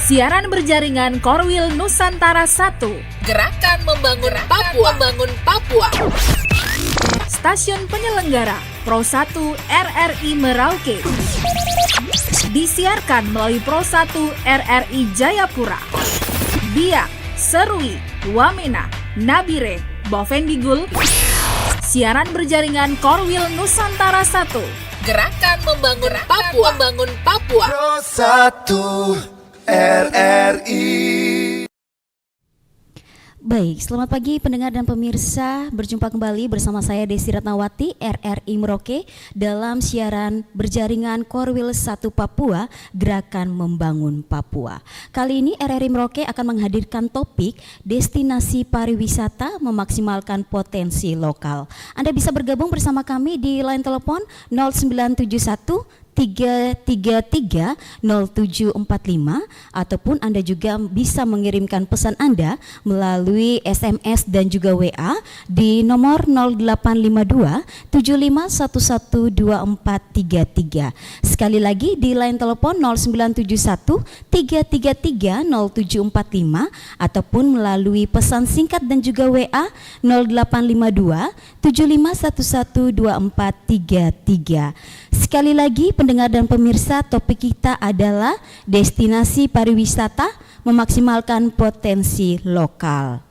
Siaran berjaringan Korwil Nusantara 1. Gerakan Membangun Papua. Stasiun penyelenggara Pro 1 RRI Merauke. Disiarkan melalui Pro 1 RRI Jayapura. Biak, Serui, Wamena, Nabire, Bovendigul. Siaran berjaringan Korwil Nusantara 1. Gerakan Membangun Papua. Pro 1 RRI. Baik, selamat pagi pendengar dan pemirsa. Berjumpa kembali bersama saya Desi Ratnawati, RRI Merauke, dalam siaran berjaringan Korwil 1 Papua, Gerakan Membangun Papua. Kali ini RRI Merauke akan menghadirkan topik destinasi pariwisata memaksimalkan potensi lokal. Anda bisa bergabung bersama kami di line telepon 0971 333 0745 ataupun Anda juga bisa mengirimkan pesan Anda melalui SMS dan juga WA di nomor 0852 75112433. Sekali lagi di line telepon 0971 333 0745 ataupun melalui pesan singkat dan juga WA 0852 75112433. Sekali lagi pendengar dan pemirsa, topik kita adalah destinasi pariwisata memaksimalkan potensi lokal.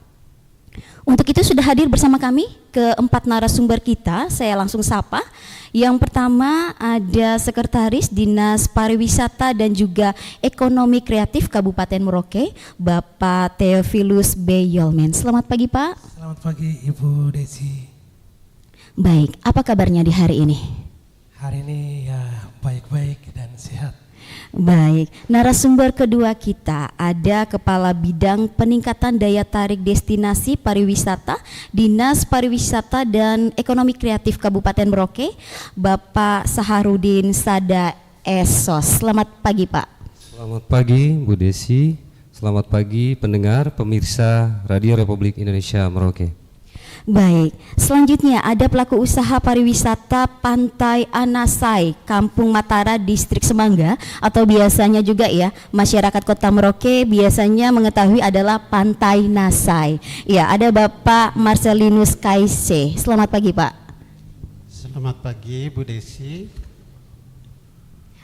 Untuk itu sudah hadir bersama kami keempat narasumber kita, saya langsung sapa. Yang pertama ada Sekretaris Dinas Pariwisata dan juga Ekonomi Kreatif Kabupaten Merauke, Bapak Theophilus B. Yolmen. Selamat pagi Pak. Selamat pagi Ibu Desi. Baik, apa kabarnya di hari ini? Hari ini ya baik-baik dan sehat. Baik, narasumber kedua kita ada Kepala Bidang Peningkatan Daya Tarik Destinasi Pariwisata Dinas Pariwisata dan Ekonomi Kreatif Kabupaten Merauke, Bapak Saharudin Sada Esos. Selamat pagi Pak. Selamat pagi Bu Desi, selamat pagi pendengar pemirsa Radio Republik Indonesia Merauke. Baik, selanjutnya ada pelaku usaha pariwisata Pantai Anasai, Kampung Matara, Distrik Semangga, atau biasanya juga ya masyarakat Kota Merauke biasanya mengetahui adalah Pantai Nasai. Ya, ada Bapak Marcelinus Kaise. Selamat pagi Pak. Selamat pagi Bu Desi.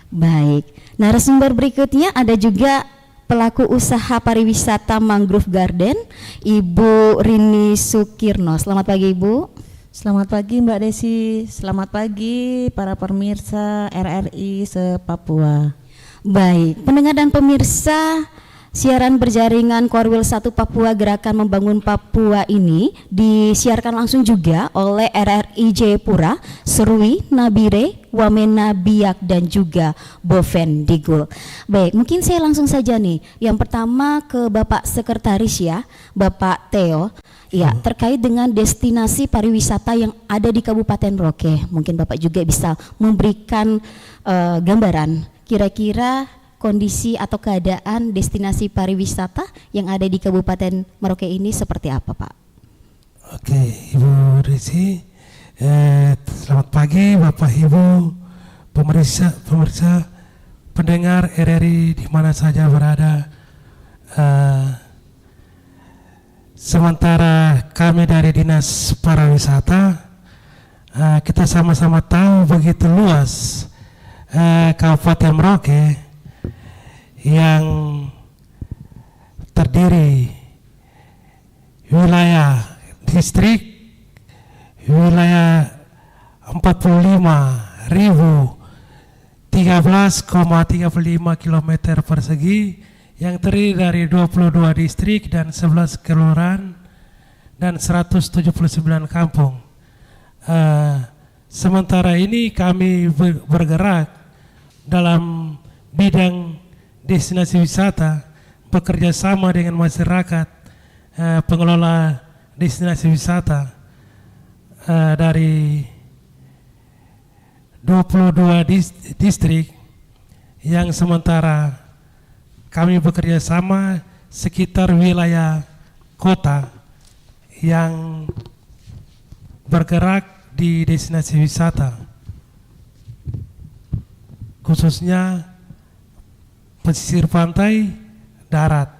Baik, narasumber berikutnya ada juga pelaku usaha pariwisata Mangrove Garden, Ibu Rini Sukirno. Selamat pagi Ibu. Selamat pagi Mbak Desi, selamat pagi para pemirsa RRI se-Papua. Baik, pendengar dan pemirsa, siaran berjaringan Korwil 1 Papua Gerakan Membangun Papua ini disiarkan langsung juga oleh RRI Jayapura, Serui, Nabire, Wamena, Biak dan juga Bovendigul. Baik, mungkin saya langsung saja nih. Yang pertama ke Bapak Sekretaris ya, Bapak Theo. Ya, terkait dengan destinasi pariwisata yang ada di Kabupaten Merauke. Mungkin Bapak juga bisa memberikan gambaran kira-kira kondisi atau keadaan destinasi pariwisata yang ada di Kabupaten Merauke ini seperti apa Pak? Oke, Ibu Desi. Selamat pagi Bapak Ibu pemirsa pendengar RRI di mana saja berada. Sementara kami dari Dinas Pariwisata kita sama-sama tahu begitu luas Kabupaten Merauke yang terdiri wilayah distrik, wilayah 45.013,35 km persegi yang terdiri dari 22 distrik dan 11 kelurahan dan 179 kampung. Sementara ini kami bergerak dalam bidang destinasi wisata, bekerja sama dengan masyarakat pengelola destinasi wisata dari 22 distrik yang sementara kami bekerja sama sekitar wilayah kota yang bergerak di destinasi wisata, khususnya pesisir pantai darat.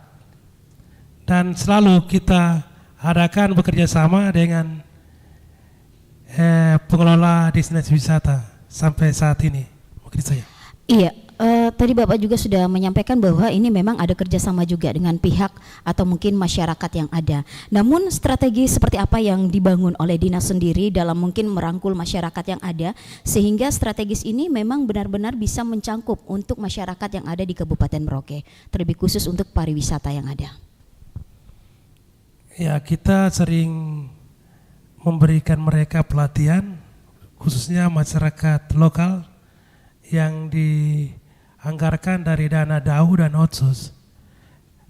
Dan selalu kita adakan bekerja sama dengan pengelola destinasi wisata sampai saat ini. Mungkin saya. Iya, tadi Bapak juga sudah menyampaikan bahwa ini memang ada kerjasama juga dengan pihak atau mungkin masyarakat yang ada. Namun strategi seperti apa yang dibangun oleh dinas sendiri dalam mungkin merangkul masyarakat yang ada sehingga strategis ini memang benar-benar bisa mencangkup untuk masyarakat yang ada di Kabupaten Merauke, terlebih khusus untuk pariwisata yang ada. Ya, kita sering memberikan mereka pelatihan, khususnya masyarakat lokal yang dianggarkan dari dana DAU dan Otsus.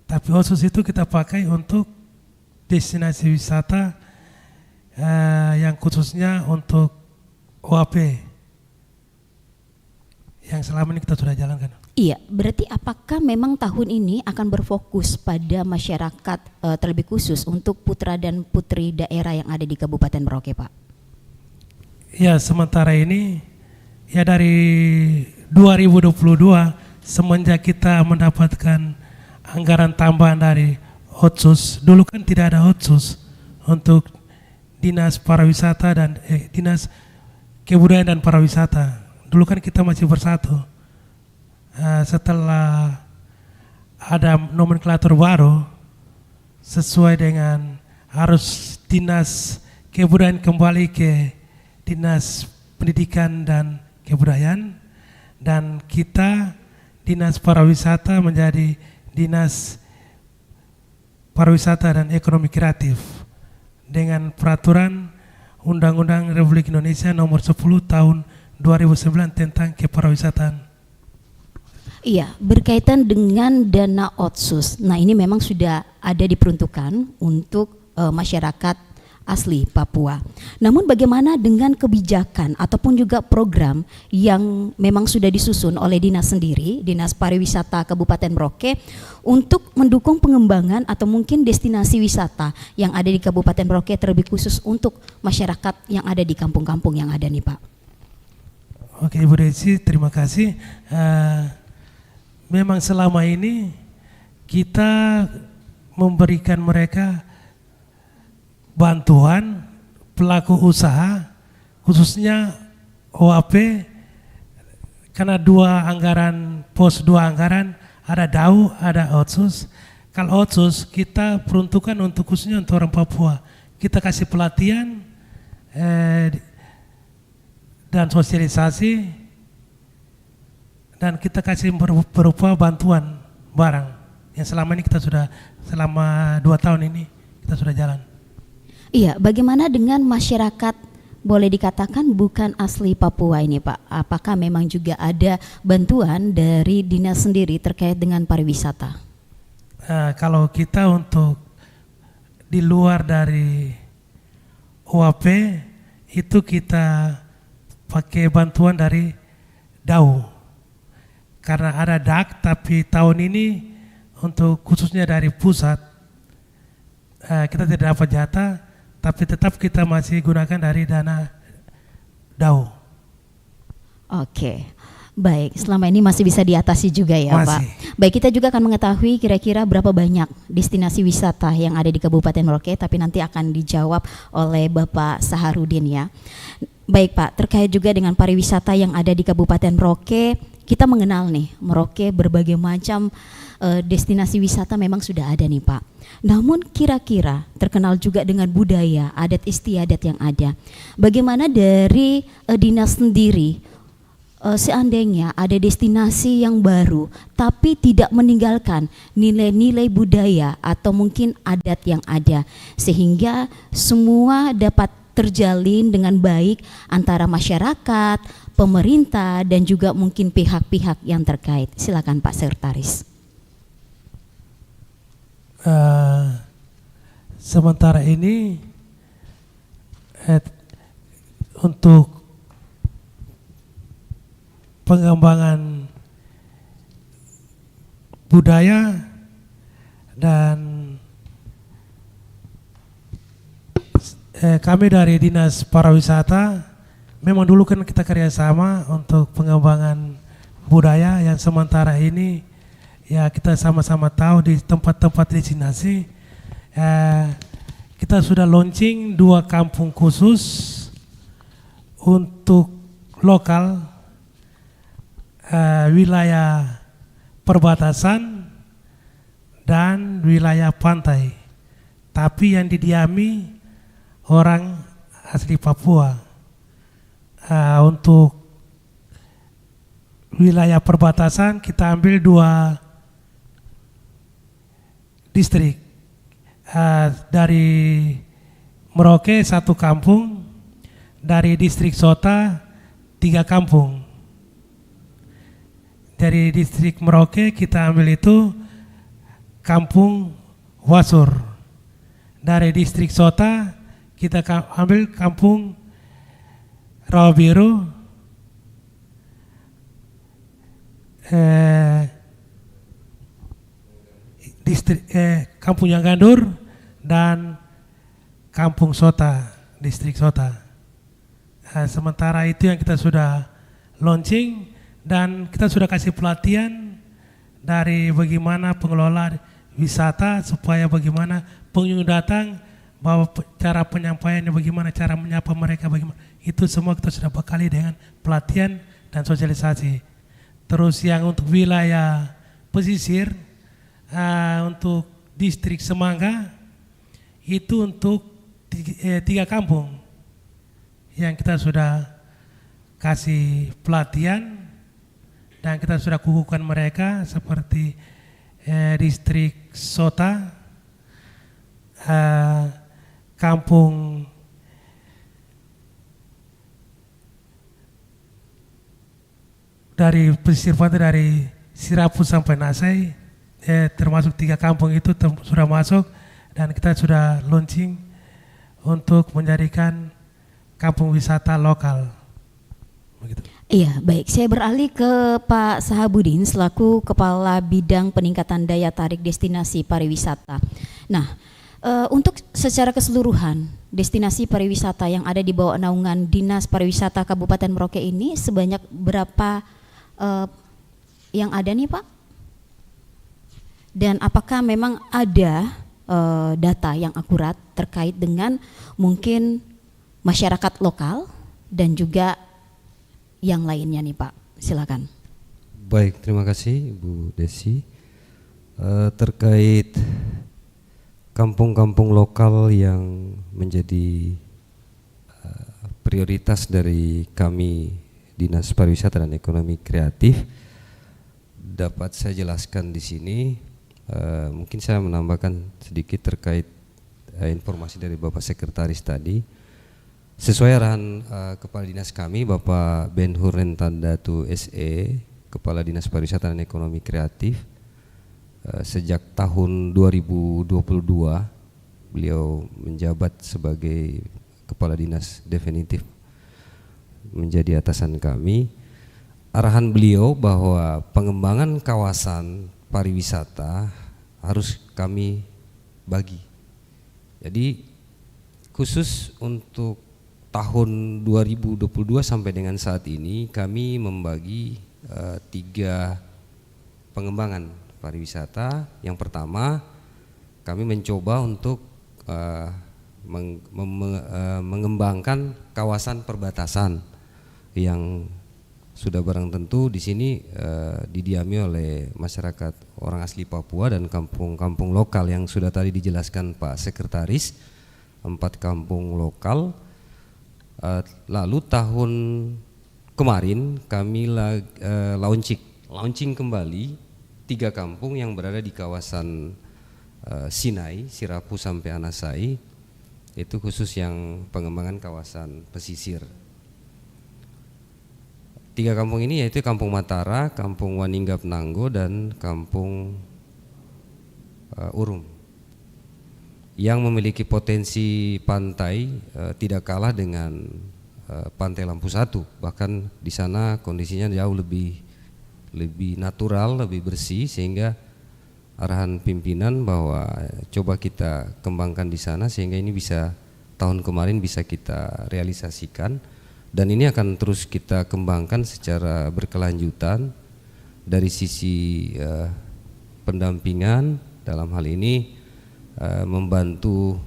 Tapi Otsus itu kita pakai untuk destinasi wisata yang khususnya untuk OAP yang selama ini kita sudah jalankan. Iya, berarti apakah memang tahun ini akan berfokus pada masyarakat terlebih khusus untuk putra dan putri daerah yang ada di Kabupaten Merauke, Pak? Ya, sementara ini ya dari 2022 semenjak kita mendapatkan anggaran tambahan dari Otsus. Dulu kan tidak ada Otsus untuk Dinas Pariwisata dan Dinas Kebudayaan dan Pariwisata. Dulu kan kita masih bersatu. Setelah ada nomenklatur baru sesuai dengan harus Dinas Kebudayaan kembali ke Dinas Pendidikan dan Kebudayaan dan kita Dinas Pariwisata menjadi Dinas Pariwisata dan Ekonomi Kreatif dengan peraturan Undang-Undang Republik Indonesia nomor 10 tahun 2009 tentang kepariwisataan. Iya, berkaitan dengan dana Otsus. Nah, ini memang sudah ada diperuntukkan untuk masyarakat asli Papua. Namun bagaimana dengan kebijakan ataupun juga program yang memang sudah disusun oleh dinas sendiri, Dinas Pariwisata Kabupaten Merauke untuk mendukung pengembangan atau mungkin destinasi wisata yang ada di Kabupaten Merauke terlebih khusus untuk masyarakat yang ada di kampung-kampung yang ada nih, Pak. Oke, Ibu Desi, terima kasih. Memang selama ini kita memberikan mereka bantuan pelaku usaha khususnya OAP karena dua anggaran, pos dua anggaran, ada DAU, ada Otsus. Kalau Otsus kita peruntukan untuk khususnya untuk orang Papua. Kita kasih pelatihan dan sosialisasi dan kita kasih berupa bantuan barang yang selama ini kita sudah selama 2 tahun ini kita sudah jalan. Iya, bagaimana dengan masyarakat boleh dikatakan bukan asli Papua ini, Pak? Apakah memang juga ada bantuan dari dinas sendiri terkait dengan pariwisata? Kalau kita untuk di luar dari OAP itu kita pakai bantuan dari DAU. Karena ada DAK, tapi tahun ini untuk khususnya dari pusat kita tidak dapat jatah, tapi tetap kita masih gunakan dari dana DAU. Oke, baik. Selama ini masih bisa diatasi juga ya, masih. Pak. Baik, kita juga akan mengetahui kira-kira berapa banyak destinasi wisata yang ada di Kabupaten Merauke, tapi nanti akan dijawab oleh Bapak Saharudin ya. Baik Pak, terkait juga dengan pariwisata yang ada di Kabupaten Merauke, kita mengenal nih Merauke berbagai macam destinasi wisata memang sudah ada nih Pak. Namun kira-kira terkenal juga dengan budaya, adat istiadat yang ada. Bagaimana dari dinas sendiri seandainya ada destinasi yang baru tapi tidak meninggalkan nilai-nilai budaya atau mungkin adat yang ada sehingga semua dapat terjalin dengan baik antara masyarakat, pemerintah dan juga mungkin pihak-pihak yang terkait. Silakan Pak Sekretaris. Sementara ini untuk pengembangan budaya dan kami dari Dinas Pariwisata memang dulu kan kita kerjasama untuk pengembangan budaya yang sementara ini ya kita sama-sama tahu di tempat-tempat destinasi kita sudah launching 2 kampung khusus untuk lokal wilayah perbatasan dan wilayah pantai, tapi yang didiami orang asli Papua. Untuk wilayah perbatasan kita ambil 2 distrik, dari Merauke 1 kampung, dari distrik Sota 3 kampung. Dari distrik Merauke kita ambil itu kampung Wasur. Dari distrik Sota kita ambil kampung Rawabiru, kampung Yanggandur dan kampung Sota, distrik Sota. Sementara itu yang kita sudah launching. Dan kita sudah kasih pelatihan dari bagaimana pengelola wisata supaya bagaimana pengunjung datang, bahwa cara penyampaiannya bagaimana, cara menyapa mereka bagaimana. Itu semua kita sudah bekali dengan pelatihan dan sosialisasi. Terus yang untuk wilayah pesisir, untuk distrik Semangga, itu untuk 3 kampung yang kita sudah kasih pelatihan. Dan kita sudah kukuhkan mereka seperti distrik Sota, kampung dari pesisir pantai dari Sirapu sampai Nasai, termasuk 3 kampung itu sudah masuk dan kita sudah launching untuk menjadikan kampung wisata lokal. Begitu. Iya, baik. Saya beralih ke Pak Sahabudin selaku Kepala Bidang Peningkatan Daya Tarik Destinasi Pariwisata. Nah, untuk secara keseluruhan destinasi pariwisata yang ada di bawah naungan Dinas Pariwisata Kabupaten Merauke ini sebanyak berapa yang ada nih Pak? Dan apakah memang ada data yang akurat terkait dengan mungkin masyarakat lokal dan juga yang lainnya nih Pak, silakan. Baik, terima kasih Bu Desi. Terkait kampung-kampung lokal yang menjadi prioritas dari kami Dinas Pariwisata dan Ekonomi Kreatif, dapat saya jelaskan di sini. Mungkin saya menambahkan sedikit terkait informasi dari Bapak Sekretaris tadi. Sesuai arahan Kepala Dinas kami, Bapak Ben Hur Rentandatu SE, Kepala Dinas Pariwisata dan Ekonomi Kreatif, sejak tahun 2022 beliau menjabat sebagai Kepala Dinas definitif menjadi atasan kami. Arahan beliau bahwa pengembangan kawasan pariwisata harus kami bagi. Jadi khusus untuk tahun 2022 sampai dengan saat ini kami membagi 3 pengembangan pariwisata. Yang pertama, kami mencoba untuk mengembangkan kawasan perbatasan yang sudah barang tentu di sini didiami oleh masyarakat orang asli Papua dan kampung-kampung lokal yang sudah tadi dijelaskan Pak Sekretaris, 4 kampung lokal. Lalu tahun kemarin kami launching kembali 3 kampung yang berada di kawasan Sinai, Sirapu sampai Anasai, itu khusus yang pengembangan kawasan pesisir. 3 kampung ini yaitu Kampung Matara, Kampung Waninggap Nanggo, dan Kampung Urum, yang memiliki potensi pantai tidak kalah dengan Pantai Lampu Satu. Bahkan di sana kondisinya jauh lebih natural, lebih bersih, sehingga arahan pimpinan bahwa coba kita kembangkan di sana sehingga ini bisa tahun kemarin bisa kita realisasikan, dan ini akan terus kita kembangkan secara berkelanjutan dari sisi pendampingan dalam hal ini membantu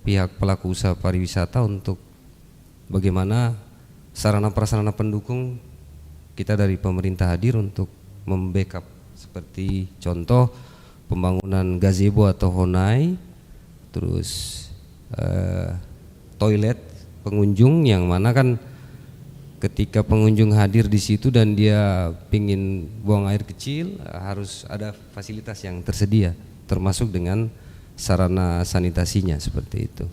pihak pelaku usaha pariwisata untuk bagaimana sarana prasarana pendukung kita dari pemerintah hadir untuk membackup, seperti contoh pembangunan gazebo atau honai, terus toilet pengunjung, yang mana kan ketika pengunjung hadir di situ dan dia pingin buang air kecil, harus ada fasilitas yang tersedia, termasuk dengan sarana sanitasinya seperti itu.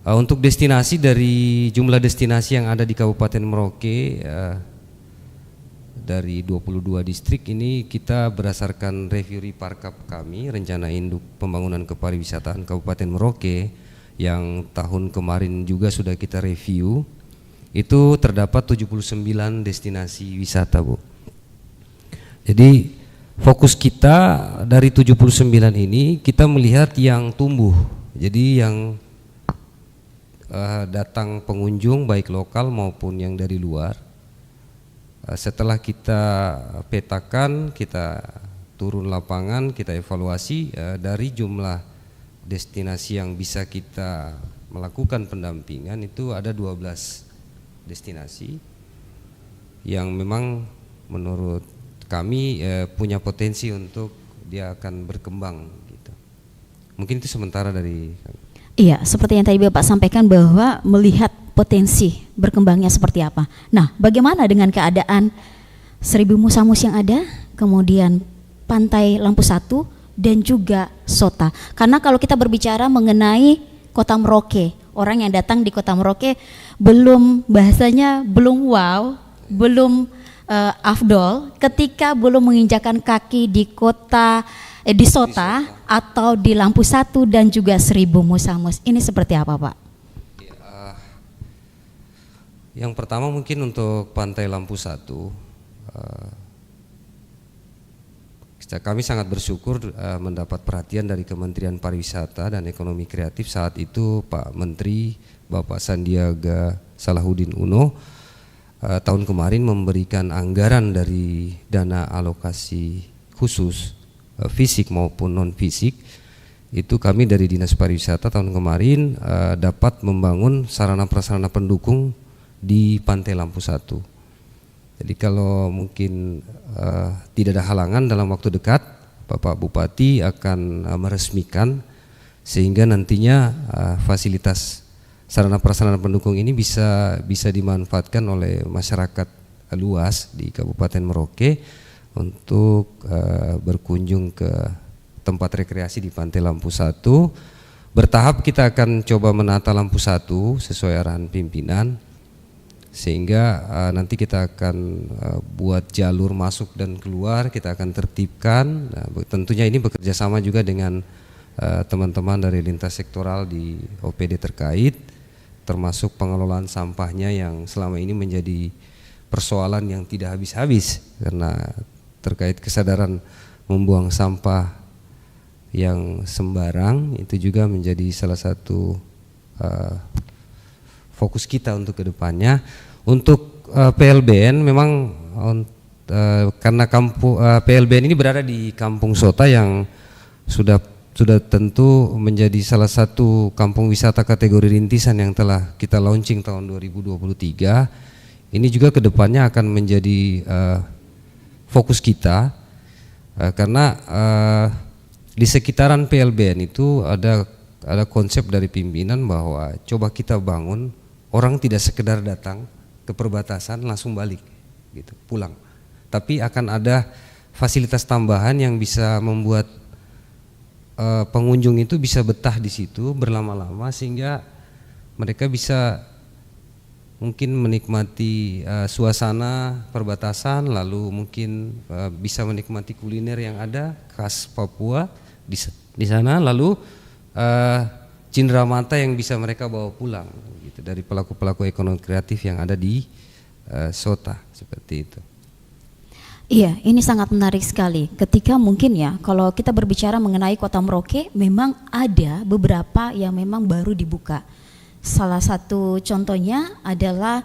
Untuk destinasi, dari jumlah destinasi yang ada di Kabupaten Merauke, dari 22 distrik ini, kita berdasarkan review Riparkap kami, rencana induk pembangunan kepariwisataan Kabupaten Merauke, yang tahun kemarin juga sudah kita review, itu terdapat 79 destinasi wisata, Bu. Jadi fokus kita dari 79 ini, kita melihat yang tumbuh. Jadi yang datang pengunjung baik lokal maupun yang dari luar, setelah kita petakan, kita turun lapangan, kita evaluasi, dari jumlah destinasi yang bisa kita melakukan pendampingan itu ada 12 destinasi yang memang menurut kami punya potensi untuk dia akan berkembang gitu. Mungkin itu sementara dari kami. Iya, seperti yang tadi Bapak sampaikan bahwa melihat potensi berkembangnya seperti apa. Nah, bagaimana dengan keadaan 1000 Musamus yang ada, kemudian Pantai Lampu Satu dan juga Sota. Karena kalau kita berbicara mengenai Kota Merauke, orang yang datang di Kota Merauke belum, bahasanya belum wow, belum afdol ketika belum menginjakan kaki di di Sota atau di Lampu Satu dan juga 1000 Musamus. Ini seperti apa, Pak? Yang pertama mungkin untuk Pantai Lampu Satu, kami sangat bersyukur mendapat perhatian dari Kementerian Pariwisata dan Ekonomi Kreatif saat itu Pak Menteri Bapak Sandiaga Salahuddin Uno tahun kemarin memberikan anggaran dari dana alokasi khusus fisik maupun non fisik. Itu kami dari Dinas Pariwisata tahun kemarin dapat membangun sarana prasarana pendukung di Pantai Lampu Satu. Jadi kalau mungkin tidak ada halangan dalam waktu dekat, Bapak Bupati akan meresmikan sehingga nantinya fasilitas sarana prasarana pendukung ini bisa dimanfaatkan oleh masyarakat luas di Kabupaten Merauke untuk berkunjung ke tempat rekreasi di Pantai Lampu Satu. Bertahap kita akan coba menata Lampu Satu sesuai arahan pimpinan, sehingga nanti kita akan buat jalur masuk dan keluar, kita akan tertibkan. Tentunya ini bekerja sama juga dengan teman-teman dari lintas sektoral di OPD terkait, termasuk pengelolaan sampahnya yang selama ini menjadi persoalan yang tidak habis-habis karena terkait kesadaran membuang sampah yang sembarang, itu juga menjadi salah satu fokus kita untuk kedepannya. Untuk PLBN memang karena PLBN ini berada di Kampung Sota yang sudah tentu menjadi salah satu kampung wisata kategori rintisan yang telah kita launching tahun 2023. Ini juga kedepannya akan menjadi fokus kita karena di sekitaran PLBN itu ada konsep dari pimpinan bahwa coba kita bangun orang tidak sekedar datang ke perbatasan langsung balik gitu, pulang. Tapi akan ada fasilitas tambahan yang bisa membuat pengunjung itu bisa betah di situ berlama-lama sehingga mereka bisa mungkin menikmati suasana perbatasan, lalu mungkin bisa menikmati kuliner yang ada khas Papua di sana, lalu cindera yang bisa mereka bawa pulang gitu dari pelaku-pelaku ekonomi kreatif yang ada di Sota seperti itu. Iya, ini sangat menarik sekali. Ketika mungkin ya, kalau kita berbicara mengenai Kota Merauke, memang ada beberapa yang memang baru dibuka. Salah satu contohnya adalah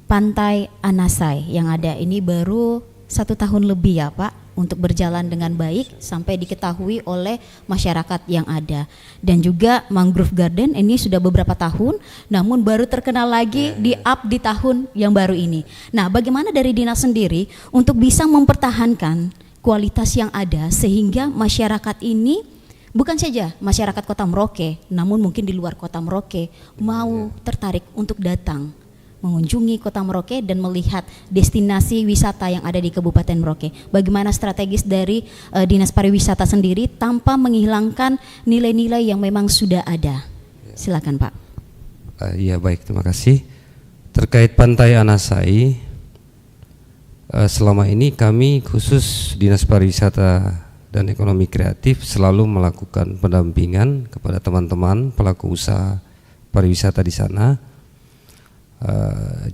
Pantai Anasai yang ada ini baru 1 tahun lebih ya Pak untuk berjalan dengan baik sampai diketahui oleh masyarakat yang ada. Dan juga Mangrove Garden ini sudah beberapa tahun namun baru terkenal lagi di tahun yang baru ini. Nah, bagaimana dari dinas sendiri untuk bisa mempertahankan kualitas yang ada sehingga masyarakat ini, bukan saja masyarakat Kota Merauke, namun mungkin di luar Kota Merauke mau tertarik untuk datang mengunjungi Kota Merauke dan melihat destinasi wisata yang ada di Kabupaten Merauke. Bagaimana strategis dari Dinas Pariwisata sendiri tanpa menghilangkan nilai-nilai yang memang sudah ada? Silakan Pak. Iya baik, terima kasih. Terkait Pantai Anasai, selama ini kami khusus Dinas Pariwisata dan Ekonomi Kreatif selalu melakukan pendampingan kepada teman-teman pelaku usaha pariwisata di sana.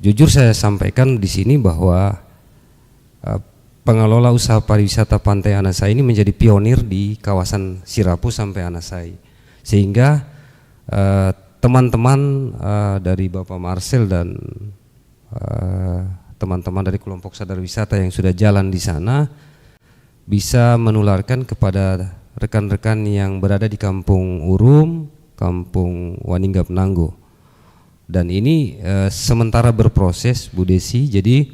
Jujur saya sampaikan di sini bahwa pengelola usaha pariwisata Pantai Anasai ini menjadi pionir di kawasan Sirapu sampai Anasai, sehingga teman-teman dari Bapak Marcel dan teman-teman dari kelompok sadar wisata yang sudah jalan di sana bisa menularkan kepada rekan-rekan yang berada di Kampung Urum, Kampung Waninggap Nanggo. Dan ini sementara berproses Bu Desi, jadi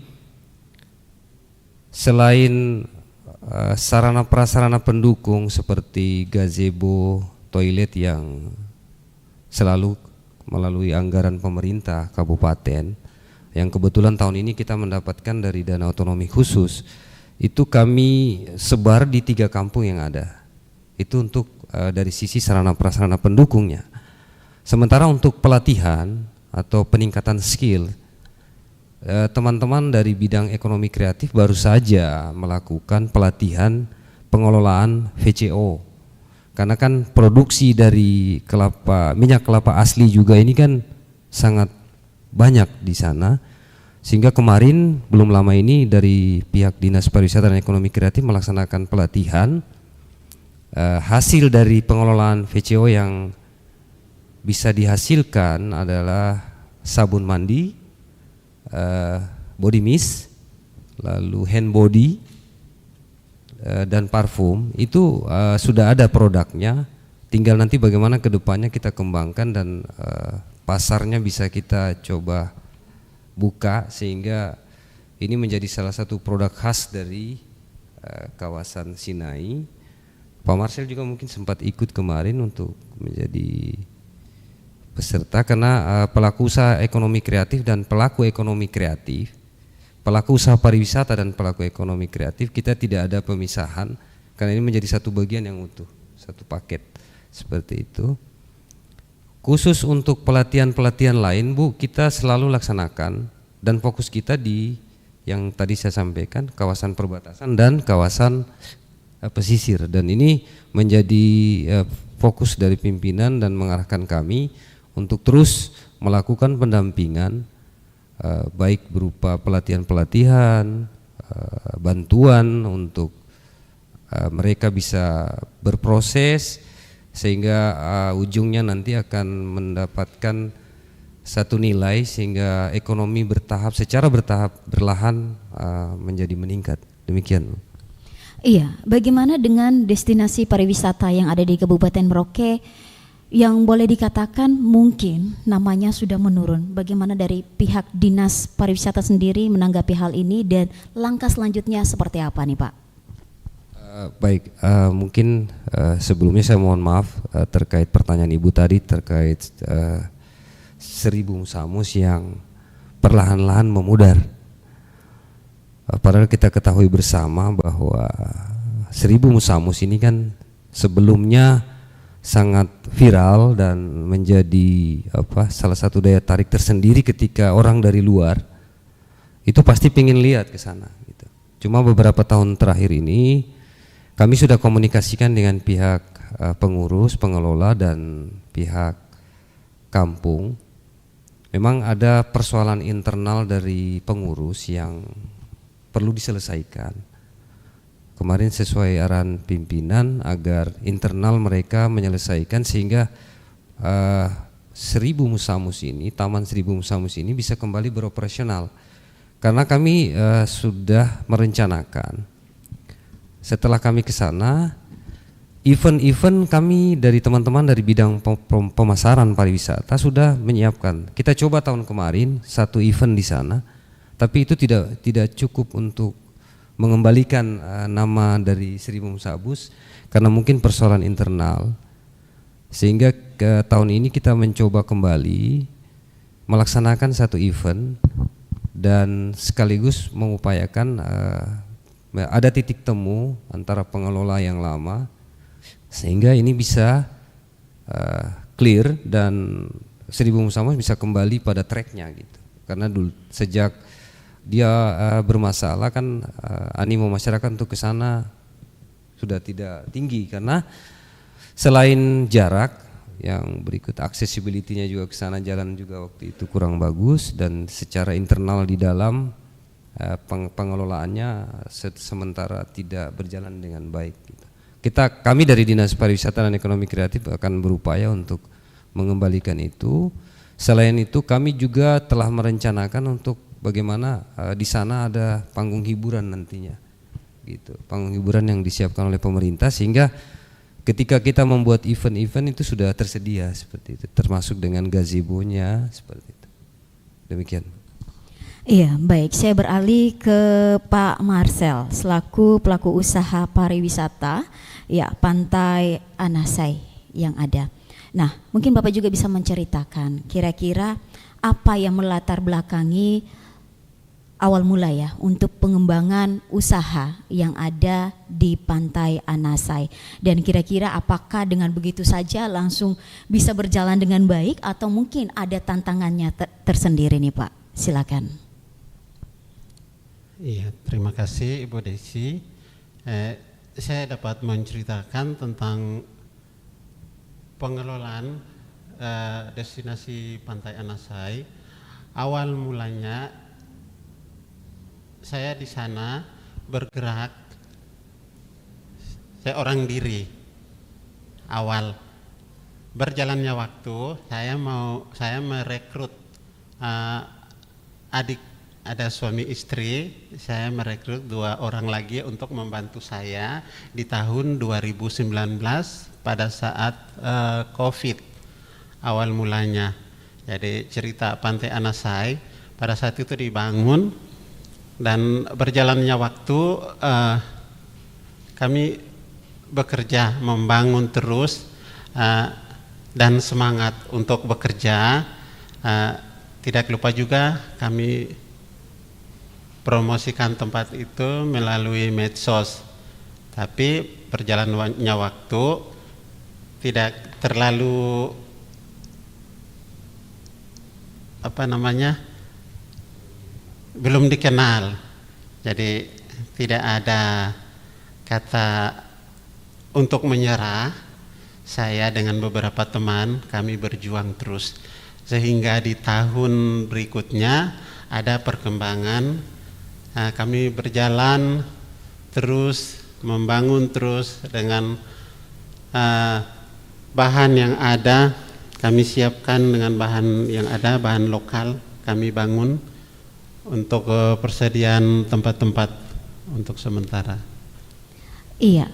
selain sarana prasarana pendukung seperti gazebo, toilet yang selalu melalui anggaran pemerintah kabupaten, yang kebetulan tahun ini kita mendapatkan dari dana otonomi khusus, itu kami sebar di 3 kampung yang ada. Itu untuk dari sisi sarana prasarana pendukungnya. Sementara untuk pelatihan atau peningkatan skill, teman-teman dari bidang ekonomi kreatif baru saja melakukan pelatihan pengelolaan VCO, karena kan produksi dari minyak kelapa asli juga ini kan sangat banyak di sana, sehingga kemarin belum lama ini dari pihak Dinas Pariwisata dan Ekonomi Kreatif melaksanakan pelatihan. Hasil dari pengelolaan VCO yang bisa dihasilkan adalah sabun mandi, body mist, lalu hand body, dan parfum. Itu sudah ada produknya, tinggal nanti bagaimana kedepannya kita kembangkan dan pasarnya bisa kita coba buka, sehingga ini menjadi salah satu produk khas dari kawasan Sinai. Pak Marcel juga mungkin sempat ikut kemarin untuk menjadi peserta, karena pelaku usaha ekonomi kreatif dan pelaku ekonomi kreatif, pelaku usaha pariwisata dan pelaku ekonomi kreatif, kita tidak ada pemisahan karena ini menjadi satu bagian yang utuh, satu paket seperti itu. Khusus untuk pelatihan-pelatihan lain Bu, kita selalu laksanakan dan fokus kita di yang tadi saya sampaikan, kawasan perbatasan dan kawasan pesisir, dan ini menjadi fokus dari pimpinan dan mengarahkan kami untuk terus melakukan pendampingan, baik berupa pelatihan-pelatihan, bantuan untuk mereka bisa berproses sehingga ujungnya nanti akan mendapatkan satu nilai sehingga ekonomi secara bertahap berlahan menjadi meningkat. Demikian. Iya, bagaimana dengan destinasi pariwisata yang ada di Kabupaten Merauke yang boleh dikatakan mungkin namanya sudah menurun? Bagaimana dari pihak Dinas Pariwisata sendiri menanggapi hal ini dan langkah selanjutnya seperti apa nih Pak? Baik, mungkin sebelumnya saya mohon maaf terkait pertanyaan Ibu tadi terkait 1000 musamus yang perlahan-lahan memudar. Padahal kita ketahui bersama bahwa 1000 musamus ini kan sebelumnya sangat viral dan menjadi salah satu daya tarik tersendiri ketika orang dari luar itu pasti pengen lihat ke sana gitu. Cuma beberapa tahun terakhir ini kami sudah komunikasikan dengan pihak pengurus, pengelola dan pihak kampung. Memang ada persoalan internal dari pengurus yang perlu diselesaikan. Kemarin sesuai arahan pimpinan agar internal mereka menyelesaikan sehingga 1000 musamus ini, Taman 1000 musamus ini bisa kembali beroperasional. karena kami sudah merencanakan setelah kami ke sana, event-event kami dari teman-teman dari bidang pemasaran pariwisata sudah menyiapkan. Kita coba tahun kemarin satu event di sana, tapi itu tidak cukup untuk mengembalikan nama dari Seribu Musabus karena mungkin persoalan internal. Sehingga ke tahun ini kita mencoba kembali melaksanakan satu event dan sekaligus mengupayakan ada titik temu antara pengelola yang lama sehingga ini bisa clear dan Seribu Musabus bisa kembali pada tracknya gitu. Karena dulu sejak dia bermasalah kan animo masyarakat untuk ke sana sudah tidak tinggi karena selain jarak yang berikut accessibility-nya juga ke sana, jalan juga waktu itu kurang bagus dan secara internal di dalam pengelolaannya sementara tidak berjalan dengan baik gitu. Kami dari Dinas Pariwisata dan Ekonomi Kreatif akan berupaya untuk mengembalikan itu. Selain itu kami juga telah merencanakan untuk bagaimana di sana ada panggung hiburan nantinya gitu. Panggung hiburan yang disiapkan oleh pemerintah sehingga ketika kita membuat event-event itu sudah tersedia seperti itu, termasuk dengan gazebo-nya seperti itu. Demikian. Iya, baik. Saya beralih ke Pak Marcel selaku pelaku usaha pariwisata ya Pantai Anasai yang ada. Nah, mungkin Bapak juga bisa menceritakan kira-kira apa yang melatar belakangi awal mula ya untuk pengembangan usaha yang ada di Pantai Anasai dan kira-kira apakah dengan begitu saja langsung bisa berjalan dengan baik atau mungkin ada tantangannya tersendiri nih Pak. Silakan. Iya, terima kasih Ibu Desi. Saya dapat menceritakan tentang pengelolaan destinasi Pantai Anasai. Awal mulanya saya di sana bergerak, saya orang diri. Awal berjalannya waktu, saya merekrut adik. Ada suami istri, saya merekrut 2 orang lagi untuk membantu saya di tahun 2019 pada saat COVID awal mulanya. Jadi cerita Pantai Anasai pada saat itu dibangun dan berjalannya waktu kami bekerja membangun terus dan semangat untuk bekerja. Tidak lupa juga kami promosikan tempat itu melalui medsos, tapi berjalannya waktu tidak terlalu belum dikenal, jadi tidak ada kata untuk menyerah. Saya dengan beberapa teman kami berjuang terus sehingga di tahun berikutnya ada perkembangan. Kami berjalan terus, membangun terus dengan bahan yang ada, kami siapkan dengan bahan yang ada, bahan lokal kami bangun untuk persediaan tempat-tempat untuk sementara. Iya,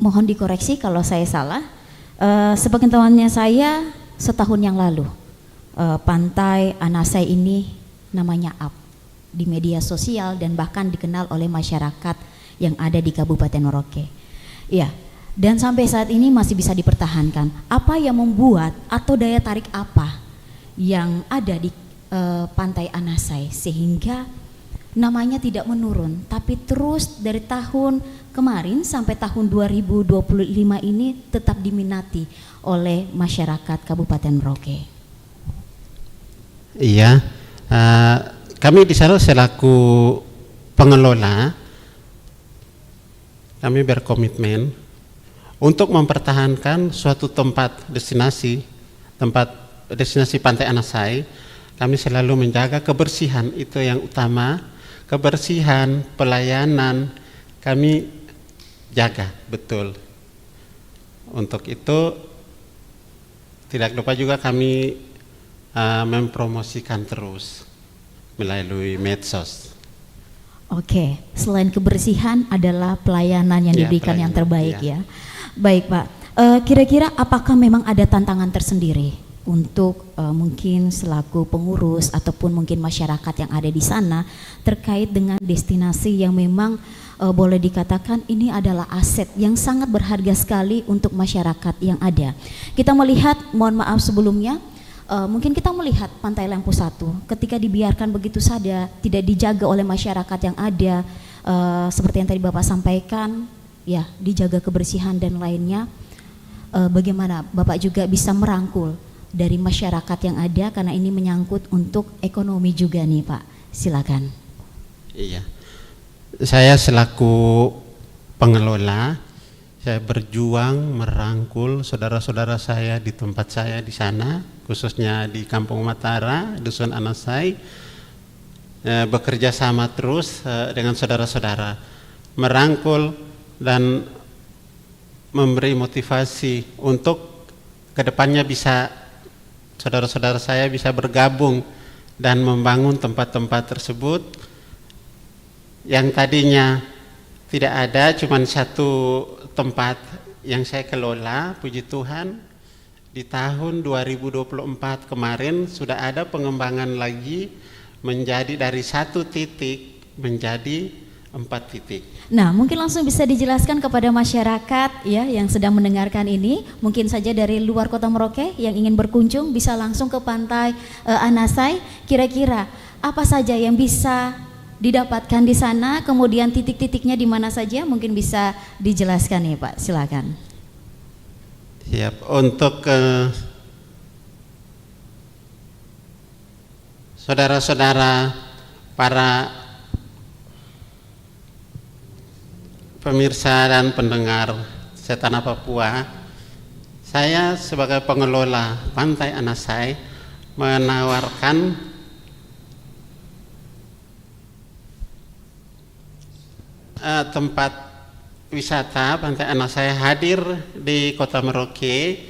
mohon dikoreksi kalau saya salah. Sepengetahuannya saya setahun yang lalu Pantai Anasai ini namanya up di media sosial dan bahkan dikenal oleh masyarakat yang ada di Kabupaten Merauke. Ya, dan sampai saat ini masih bisa dipertahankan. Apa yang membuat atau daya tarik apa yang ada di Pantai Anasai sehingga namanya tidak menurun, tapi terus dari tahun kemarin sampai tahun 2025 ini tetap diminati oleh masyarakat Kabupaten Merauke? Iya. Kami di sana selaku pengelola, kami berkomitmen untuk mempertahankan suatu tempat destinasi Pantai Anasai. Kami selalu menjaga kebersihan, itu yang utama. Kebersihan, pelayanan kami jaga betul. Untuk itu tidak lupa juga kami mempromosikan terus melalui medsos. Oke, selain kebersihan adalah pelayanan yang Ya, diberikan yang pelayanan, terbaik ya. ya. Baik Pak, kira-kira apakah memang ada tantangan tersendiri untuk mungkin selaku pengurus ataupun mungkin masyarakat yang ada di sana terkait dengan destinasi yang memang boleh dikatakan ini adalah aset yang sangat berharga sekali untuk masyarakat yang ada. Kita melihat, mohon maaf sebelumnya, mungkin kita melihat Pantai Lempu 1 ketika dibiarkan begitu saja, tidak dijaga oleh masyarakat yang ada, seperti yang tadi Bapak sampaikan, ya dijaga kebersihan dan lainnya. Bagaimana Bapak juga bisa merangkul dari masyarakat yang ada, karena ini menyangkut untuk ekonomi juga nih Pak, silakan. Iya, saya selaku pengelola, saya berjuang merangkul saudara-saudara saya di tempat saya di sana, khususnya di Kampung Matara, Dusun Anasai, bekerja sama terus dengan saudara-saudara, merangkul dan memberi motivasi untuk kedepannya bisa saudara-saudara saya bisa bergabung dan membangun tempat-tempat tersebut yang tadinya tidak ada, cuma satu tempat yang saya kelola. Puji Tuhan di tahun 2024 kemarin sudah ada pengembangan lagi menjadi dari 1 titik menjadi 4 titik. Nah, mungkin langsung bisa dijelaskan kepada masyarakat ya yang sedang mendengarkan ini, mungkin saja dari luar Kota Merauke yang ingin berkunjung bisa langsung ke Pantai Anasai. Kira-kira apa saja yang bisa didapatkan di sana, kemudian titik-titiknya di mana saja, mungkin bisa dijelaskan nih Pak, silakan. Siap. Untuk saudara-saudara para pemirsa dan pendengar Setana Papua, saya sebagai pengelola Pantai Anasai menawarkan tempat wisata Pantai Anasai hadir di Kota Merauke.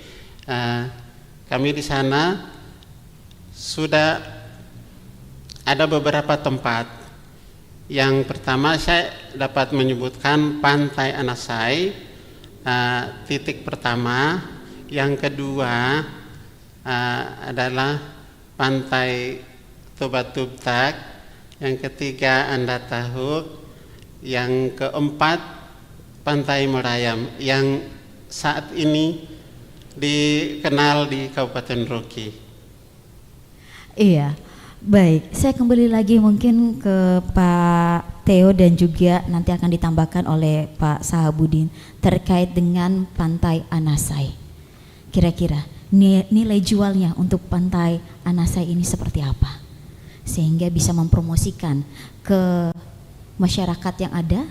Kami di sana sudah ada beberapa tempat. Yang pertama saya dapat menyebutkan Pantai Anasai, titik pertama. Yang kedua adalah Pantai Toba Tubtak. Yang ketiga Anda Tahuk. Yang keempat Pantai Merayam yang saat ini dikenal di Kabupaten Merauke. Iya, baik. Saya kembali lagi mungkin ke Pak Theo dan juga nanti akan ditambahkan oleh Pak Sahabudin terkait dengan Pantai Anasai. Kira-kira nilai jualnya untuk Pantai Anasai ini seperti apa? Sehingga bisa mempromosikan ke masyarakat yang ada,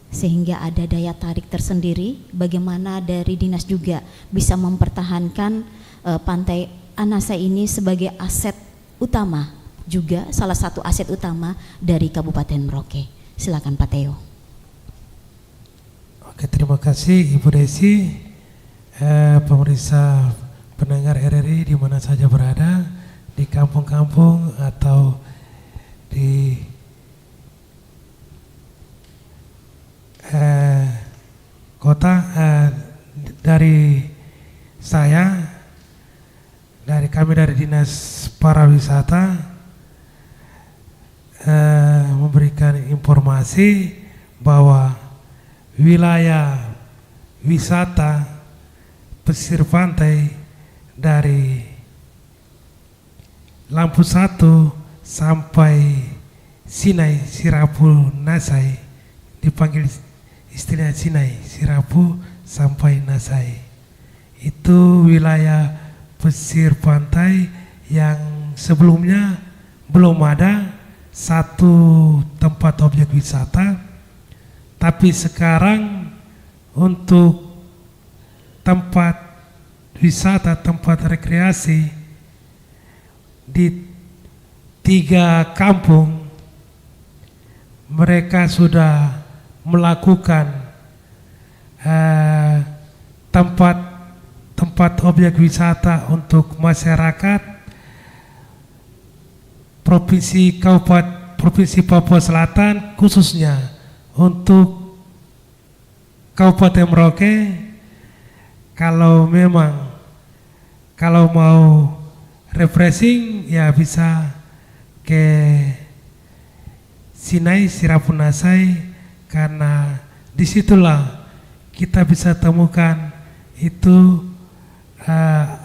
sehingga ada daya tarik tersendiri. Bagaimana dari dinas juga bisa mempertahankan Pantai Anasai ini sebagai aset utama, juga salah satu aset utama dari Kabupaten Merauke. Silakan Pak Theo. Oke, terima kasih Ibu Desi, pemirsa pendengar RRI di mana saja berada, di kampung-kampung atau di kota. Dari saya, dari kami dari Dinas Pariwisata memberikan informasi bahwa wilayah wisata pesisir pantai dari Lampu 1 sampai Sinai Sirapu Nasai, dipanggil istilah Sinai Sirapu sampai Nasai, itu wilayah pesisir pantai yang sebelumnya belum ada satu tempat objek wisata, tapi sekarang untuk tempat wisata, tempat rekreasi di 3 kampung mereka sudah melakukan tempat objek wisata untuk masyarakat Provinsi Papua Selatan, khususnya untuk Kabupaten Merauke, kalau mau refreshing ya bisa ke Sinai Sirapunasai, karena disitulah kita bisa temukan itu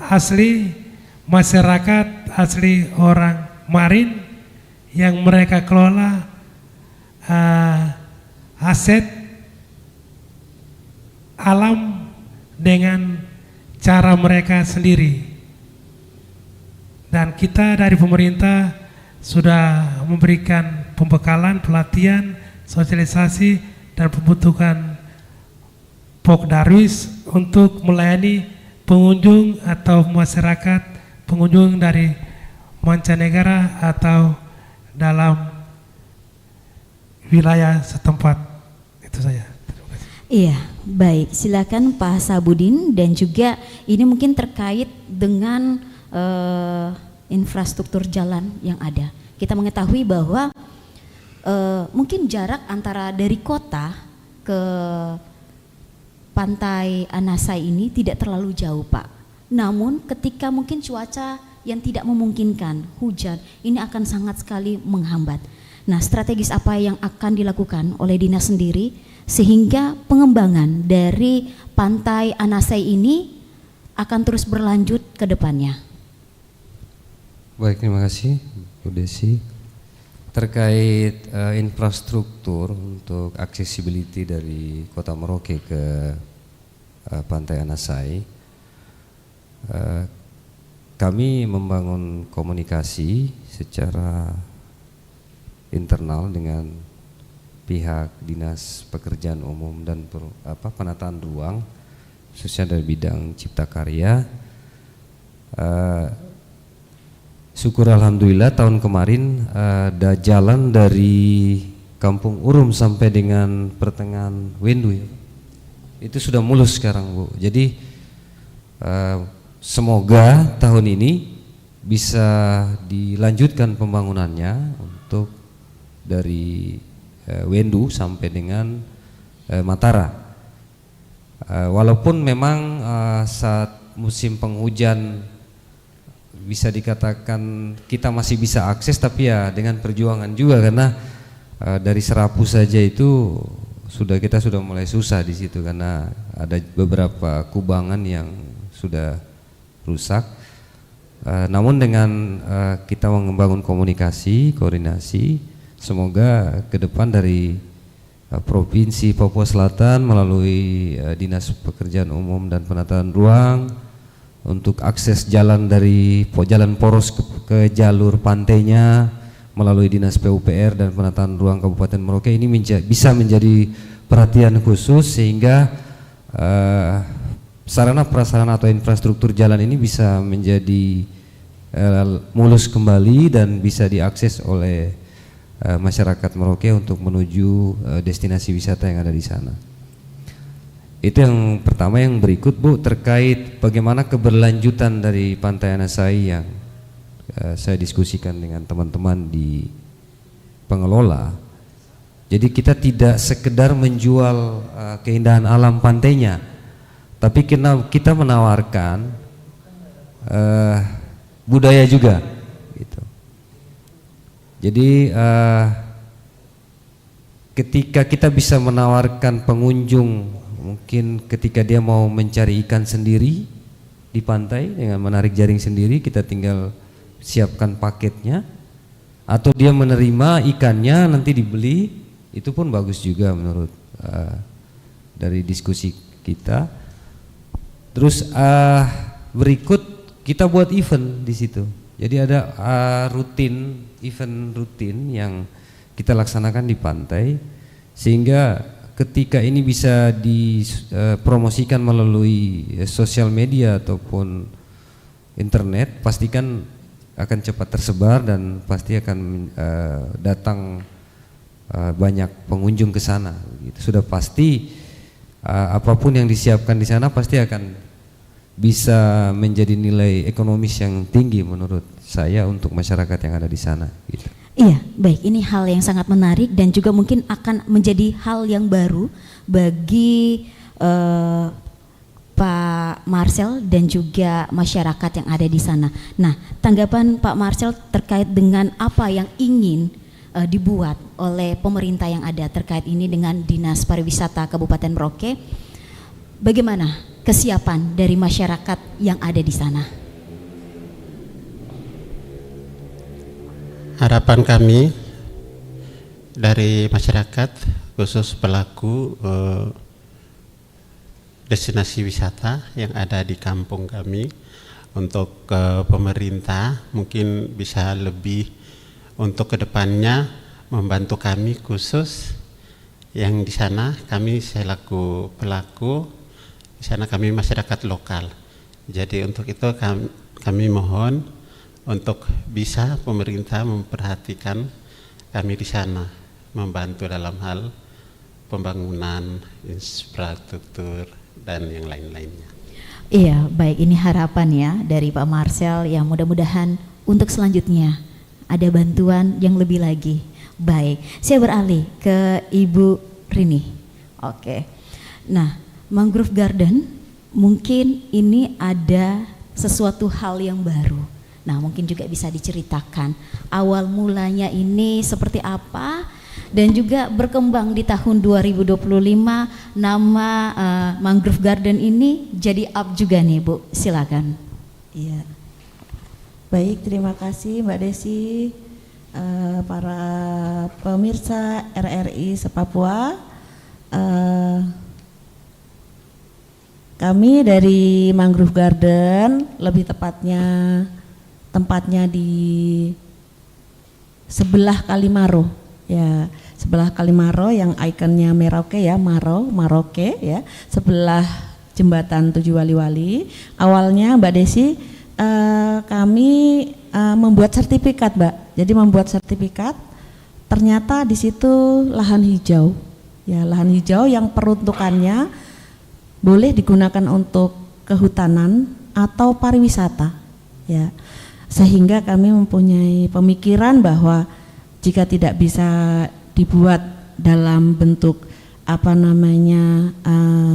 asli masyarakat, asli orang Marin yang mereka kelola aset alam dengan cara mereka sendiri. Dan kita dari pemerintah sudah memberikan pembekalan, pelatihan, sosialisasi, dan pembentukan Pokdarwis untuk melayani pengunjung atau masyarakat, pengunjung dari mancanegara atau dalam wilayah setempat. Itu saja. Terima kasih. Iya, baik. Silakan Pak Sabudin, dan juga ini mungkin terkait dengan infrastruktur jalan yang ada. Kita mengetahui bahwa mungkin jarak antara dari kota ke pantai Anasai ini tidak terlalu jauh, Pak. Namun ketika mungkin cuaca yang tidak memungkinkan, hujan, ini akan sangat sekali menghambat. Nah, strategis apa yang akan dilakukan oleh dinas sendiri sehingga pengembangan dari pantai Anasai ini akan terus berlanjut ke depannya? Baik, terima kasih Bu Desi. Terkait infrastruktur untuk accessibility dari Kota Merauke ke Pantai Anasai, kami membangun komunikasi secara internal dengan pihak Dinas Pekerjaan Umum dan Penataan Ruang, khususnya dari bidang Cipta Karya. Syukur alhamdulillah tahun kemarin ada jalan dari Kampung Urum sampai dengan pertengahan Wendu ya. Itu sudah mulus sekarang, Bu. Jadi semoga tahun ini bisa dilanjutkan pembangunannya untuk dari Wendu sampai dengan Matara. Walaupun memang saat musim penghujan bisa dikatakan kita masih bisa akses, tapi ya dengan perjuangan juga, karena dari Serapu saja itu kita sudah mulai susah di situ karena ada beberapa kubangan yang sudah rusak. Namun dengan kita membangun komunikasi, koordinasi, semoga ke depan dari Provinsi Papua Selatan melalui Dinas Pekerjaan Umum dan Penataan Ruang untuk akses jalan dari jalan poros ke jalur pantainya melalui Dinas PUPR dan Penataan Ruang Kabupaten Merauke ini bisa menjadi perhatian khusus sehingga sarana prasarana atau infrastruktur jalan ini bisa menjadi mulus kembali dan bisa diakses oleh masyarakat Merauke untuk menuju destinasi wisata yang ada di sana. Itu yang pertama. Yang berikut, Bu, terkait bagaimana keberlanjutan dari Pantai Anasai yang saya diskusikan dengan teman-teman di pengelola. Jadi kita tidak sekedar menjual keindahan alam pantainya, tapi kita menawarkan budaya juga gitu. Jadi ketika kita bisa menawarkan pengunjung, mungkin ketika dia mau mencari ikan sendiri di pantai dengan menarik jaring sendiri, kita tinggal siapkan paketnya, atau dia menerima ikannya nanti dibeli, itu pun bagus juga menurut dari diskusi kita. Terus berikut kita buat event di situ. Jadi ada event rutin yang kita laksanakan di pantai, sehingga ketika ini bisa dipromosikan melalui sosial media ataupun internet, pastikan akan cepat tersebar dan pasti akan datang banyak pengunjung ke sana. Gitu. Sudah pasti apapun yang disiapkan di sana pasti akan bisa menjadi nilai ekonomis yang tinggi menurut saya untuk masyarakat yang ada di sana gitu. Iya, baik. Ini hal yang sangat menarik dan juga mungkin akan menjadi hal yang baru bagi Pak Marcel dan juga masyarakat yang ada di sana. Nah, tanggapan Pak Marcel terkait dengan apa yang ingin dibuat oleh pemerintah yang ada terkait ini dengan Dinas Pariwisata Kabupaten Merauke, bagaimana kesiapan dari masyarakat yang ada di sana? Harapan kami dari masyarakat khusus pelaku destinasi wisata yang ada di kampung kami, untuk pemerintah mungkin bisa lebih untuk kedepannya membantu kami, khusus yang di sana kami selaku pelaku, di sana kami masyarakat lokal. Jadi untuk itu kami mohon untuk bisa pemerintah memperhatikan kami di sana, membantu dalam hal pembangunan infrastruktur dan yang lain-lainnya. Iya, baik, ini harapan ya dari Pak Marcel yang mudah-mudahan untuk selanjutnya ada bantuan yang lebih lagi. Baik, saya beralih ke Ibu Rini. Oke. Nah, Mangrove Garden mungkin ini ada sesuatu hal yang baru. Nah, mungkin juga bisa diceritakan awal mulanya ini seperti apa dan juga berkembang di tahun 2025 nama Mangrove Garden ini jadi up juga nih, Bu. Silakan. Iya. Baik, terima kasih Mbak Desi, para pemirsa RRI se-Papua. Kami dari Mangrove Garden, lebih tepatnya tempatnya di sebelah Kalimaro, ya, sebelah Kalimaro yang ikonnya Merauke ya, Maroke ya, sebelah jembatan 7 Wali-Wali. Awalnya Mbak Desi, kami membuat sertifikat, Mbak. Jadi membuat sertifikat, ternyata di situ lahan hijau, ya, lahan hijau yang peruntukannya boleh digunakan untuk kehutanan atau pariwisata, ya. Sehingga kami mempunyai pemikiran bahwa jika tidak bisa dibuat dalam bentuk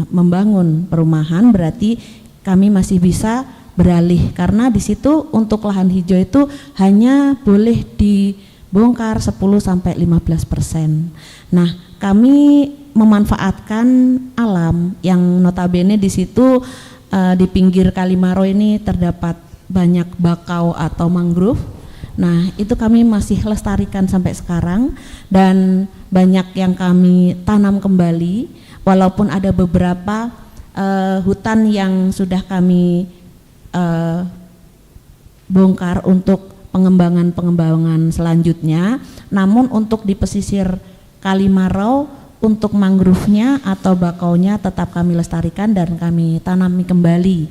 membangun perumahan, berarti kami masih bisa beralih, karena di situ untuk lahan hijau itu hanya boleh dibongkar 10-15%. Nah, kami memanfaatkan alam yang notabene di situ di pinggir Kalimaro ini terdapat banyak bakau atau mangrove. Nah, itu kami masih lestarikan sampai sekarang dan banyak yang kami tanam kembali, walaupun ada beberapa hutan yang sudah kami bongkar untuk pengembangan selanjutnya. Namun untuk di pesisir Kalimaro, untuk mangrove-nya atau bakaunya tetap kami lestarikan dan kami tanami kembali,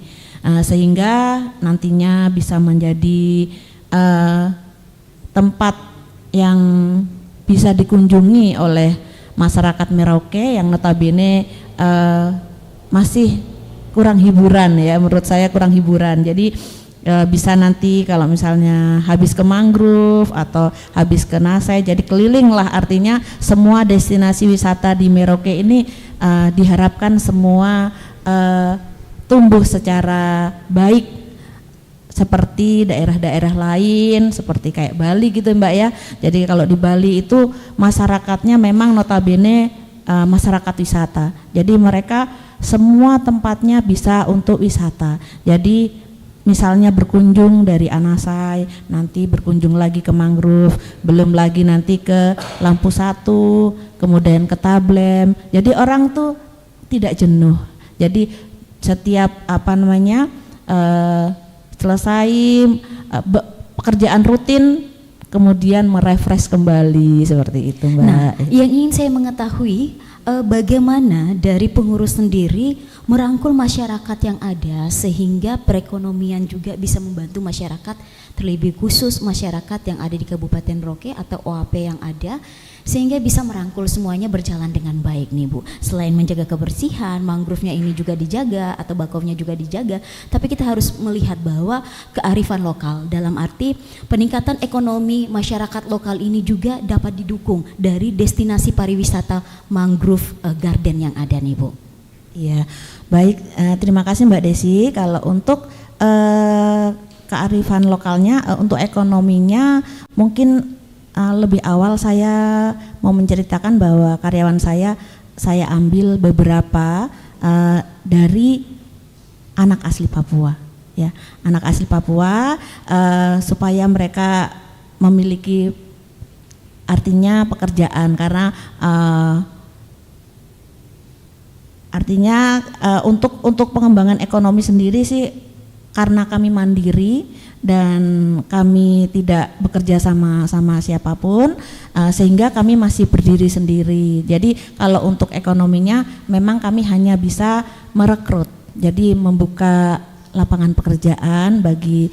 sehingga nantinya bisa menjadi tempat yang bisa dikunjungi oleh masyarakat Merauke yang notabene masih kurang hiburan, ya, menurut saya kurang hiburan. Jadi bisa nanti kalau misalnya habis ke mangrove atau habis ke Nasai, jadi keliling lah, artinya semua destinasi wisata di Merauke ini diharapkan semua tumbuh secara baik seperti daerah-daerah lain, seperti kayak Bali gitu, Mbak, ya. Jadi kalau di Bali itu masyarakatnya memang notabene masyarakat wisata, jadi mereka semua tempatnya bisa untuk wisata. Jadi misalnya berkunjung dari Anasai, nanti berkunjung lagi ke mangrove, belum lagi nanti ke Lampu Satu, kemudian ke Tablem. Jadi orang tuh tidak jenuh. Jadi setiap selesai pekerjaan rutin, kemudian merefresh kembali, seperti itu, Mbak. Nah, yang ingin saya mengetahui, bagaimana dari pengurus sendiri merangkul masyarakat yang ada sehingga perekonomian juga bisa membantu masyarakat, terlebih khusus masyarakat yang ada di Kabupaten Merauke atau OAP yang ada, sehingga bisa merangkul semuanya berjalan dengan baik nih Bu. Selain menjaga kebersihan, mangrove-nya ini juga dijaga atau bakaunya juga dijaga, tapi kita harus melihat bahwa kearifan lokal dalam arti peningkatan ekonomi masyarakat lokal ini juga dapat didukung dari destinasi pariwisata mangrove garden yang ada nih Bu. Iya, baik, terima kasih Mbak Desi. Kalau untuk kearifan lokalnya, untuk ekonominya mungkin lebih awal saya mau menceritakan bahwa karyawan saya ambil beberapa dari anak asli Papua, ya, anak asli Papua, supaya mereka memiliki artinya pekerjaan, karena artinya untuk pengembangan ekonomi sendiri sih, karena kami mandiri dan kami tidak bekerja sama siapapun, sehingga kami masih berdiri sendiri. Jadi kalau untuk ekonominya memang kami hanya bisa merekrut, jadi membuka lapangan pekerjaan bagi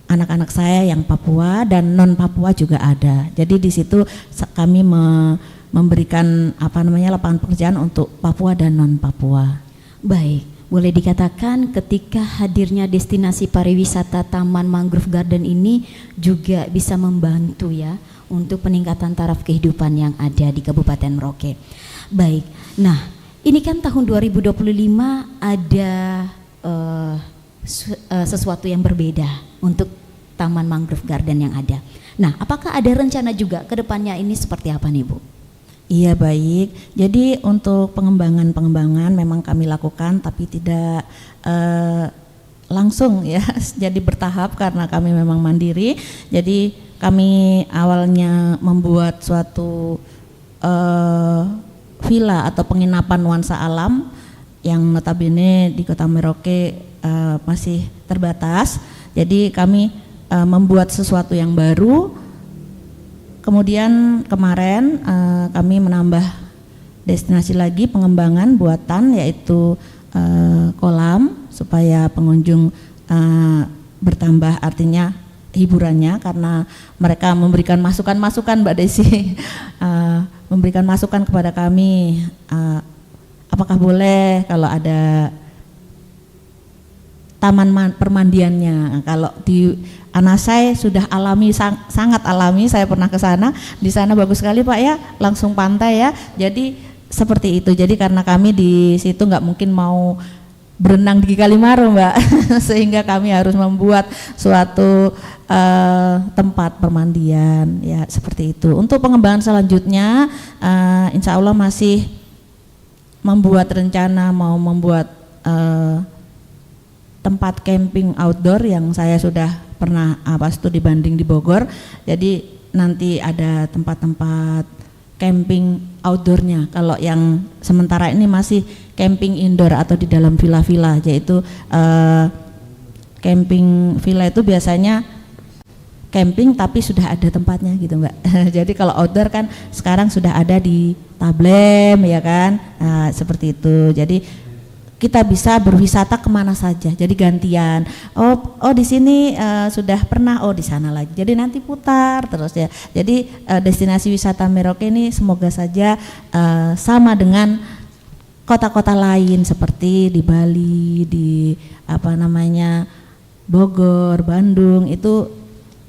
anak-anak saya yang Papua dan non Papua juga ada. Jadi di situ kami memberikan lapangan pekerjaan untuk Papua dan non Papua. Baik, boleh dikatakan ketika hadirnya destinasi pariwisata Taman Mangrove Garden ini juga bisa membantu ya untuk peningkatan taraf kehidupan yang ada di Kabupaten Merauke. Baik, nah ini kan tahun 2025 ada sesuatu yang berbeda untuk Taman Mangrove Garden yang ada. Nah, apakah ada rencana juga ke depannya ini seperti apa nih Bu? Iya, baik. Jadi untuk pengembangan memang kami lakukan, tapi tidak langsung ya, jadi bertahap karena kami memang mandiri. Jadi kami awalnya membuat suatu villa atau penginapan nuansa alam yang notabene di Kota Merauke masih terbatas. Jadi kami membuat sesuatu yang baru. Kemudian kemarin kami menambah destinasi lagi pengembangan buatan, yaitu kolam, supaya pengunjung bertambah artinya hiburannya, karena mereka memberikan masukan-masukan Mbak Desi, memberikan masukan kepada kami, apakah boleh kalau ada taman permandiannya. Kalau di Anasai sudah alami, sangat alami, saya pernah ke sana, di sana bagus sekali Pak ya, langsung pantai ya. Jadi seperti itu. Jadi karena kami di situ nggak mungkin mau berenang di Kalimaru Mbak, sehingga kami harus membuat suatu tempat permandian ya, seperti itu. Untuk pengembangan selanjutnya, insya Allah masih membuat rencana mau membuat tempat camping outdoor yang saya sudah pernah studi banding di Bogor. Jadi nanti ada tempat-tempat camping outdoornya. Kalau yang sementara ini masih camping indoor atau di dalam villa-villa, yaitu camping villa itu biasanya camping tapi sudah ada tempatnya gitu Mbak. Jadi kalau outdoor kan sekarang sudah ada di Tablem ya kan, seperti itu. Jadi kita bisa berwisata kemana saja, jadi gantian. Oh di sini sudah pernah, di sana lagi. Jadi nanti putar terus ya. Jadi destinasi wisata Merauke ini semoga saja sama dengan kota-kota lain seperti di Bali, di Bogor, Bandung, itu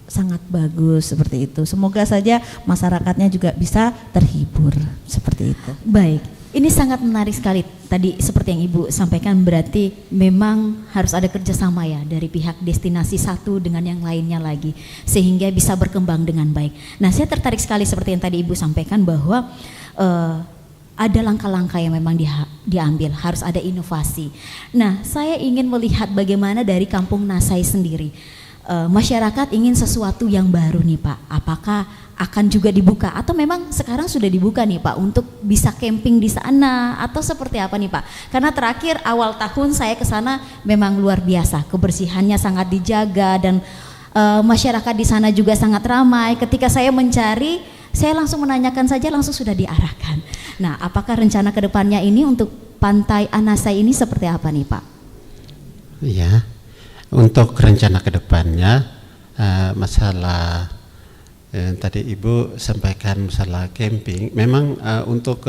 sangat bagus seperti itu. Semoga saja masyarakatnya juga bisa terhibur seperti itu. Baik. Ini sangat menarik sekali tadi seperti yang Ibu sampaikan, berarti memang harus ada kerjasama ya dari pihak destinasi satu dengan yang lainnya lagi sehingga bisa berkembang dengan baik. Nah, saya tertarik sekali seperti yang tadi Ibu sampaikan bahwa ada langkah-langkah yang memang diambil, harus ada inovasi. Nah, saya ingin melihat bagaimana dari Kampung Nasai sendiri. Masyarakat ingin sesuatu yang baru nih Pak, apakah akan juga dibuka atau memang sekarang sudah dibuka nih Pak untuk bisa camping di sana atau seperti apa nih Pak? Karena terakhir awal tahun saya ke sana memang luar biasa, kebersihannya sangat dijaga dan masyarakat di sana juga sangat ramai. Ketika saya mencari Saya langsung menanyakan saja, langsung sudah diarahkan. Nah, apakah rencana ke depannya ini untuk Pantai Anasai ini seperti apa nih Pak? Ya, untuk rencana ke depannya masalah tadi Ibu sampaikan masalah camping. Memang untuk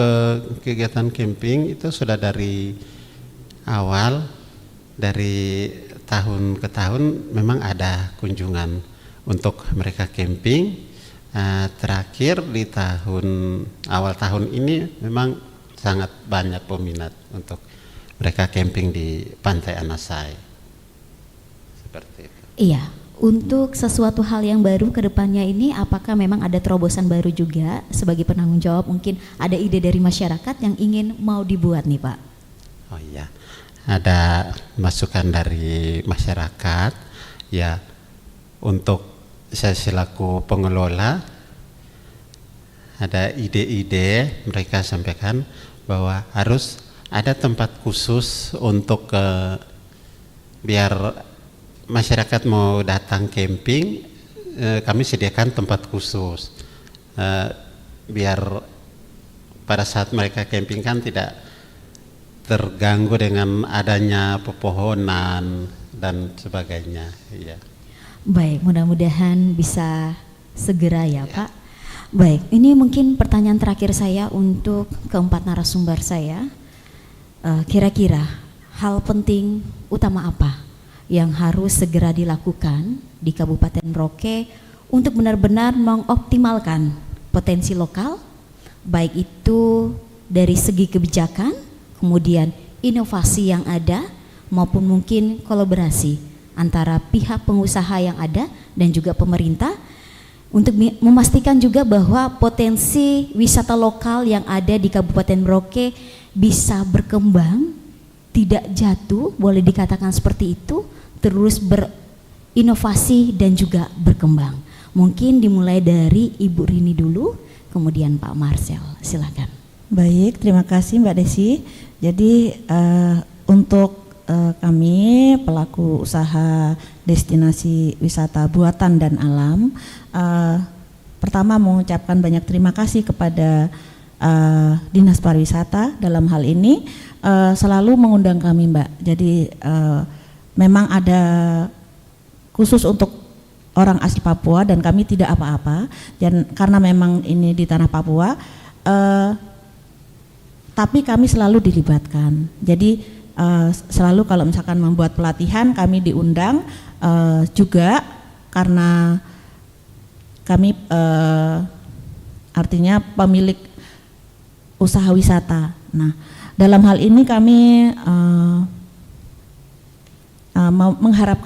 kegiatan camping itu sudah dari awal, dari tahun ke tahun memang ada kunjungan untuk mereka camping. Terakhir di awal tahun ini memang sangat banyak peminat untuk mereka camping di Pantai Anasai. Seperti itu. Iya, untuk sesuatu hal yang baru ke depannya ini, apakah memang ada terobosan baru juga sebagai penanggung jawab? Mungkin ada ide dari masyarakat yang ingin mau dibuat nih Pak? Oh iya, ada masukan dari masyarakat ya. Untuk saya selaku pengelola ada ide-ide mereka sampaikan bahwa harus ada tempat khusus untuk biar masyarakat mau datang camping, kami sediakan tempat khusus biar pada saat mereka camping kan tidak terganggu dengan adanya pepohonan dan sebagainya. Iya. Baik, mudah-mudahan bisa segera ya Pak. Baik, ini mungkin pertanyaan terakhir saya untuk keempat narasumber saya. Kira-kira hal penting utama apa yang harus segera dilakukan di Kabupaten Merauke untuk benar-benar mengoptimalkan potensi lokal, baik itu dari segi kebijakan, kemudian inovasi yang ada, maupun mungkin kolaborasi antara pihak pengusaha yang ada dan juga pemerintah untuk memastikan juga bahwa potensi wisata lokal yang ada di Kabupaten Merauke bisa berkembang, tidak jatuh, boleh dikatakan seperti itu, terus berinovasi dan juga berkembang. Mungkin dimulai dari Ibu Rini dulu, kemudian Pak Marcel, silakan. Baik, terima kasih Mbak Desi. Jadi untuk kami pelaku usaha destinasi wisata buatan dan alam, pertama mengucapkan banyak terima kasih kepada Dinas Pariwisata dalam hal ini selalu mengundang kami Mbak. Jadi memang ada khusus untuk orang asli Papua dan kami tidak apa-apa, dan karena memang ini di tanah Papua, tapi kami selalu dilibatkan. Jadi selalu kalau misalkan membuat pelatihan kami diundang, juga karena kami artinya pemilik usaha wisata. Nah, dalam hal ini kami mengharap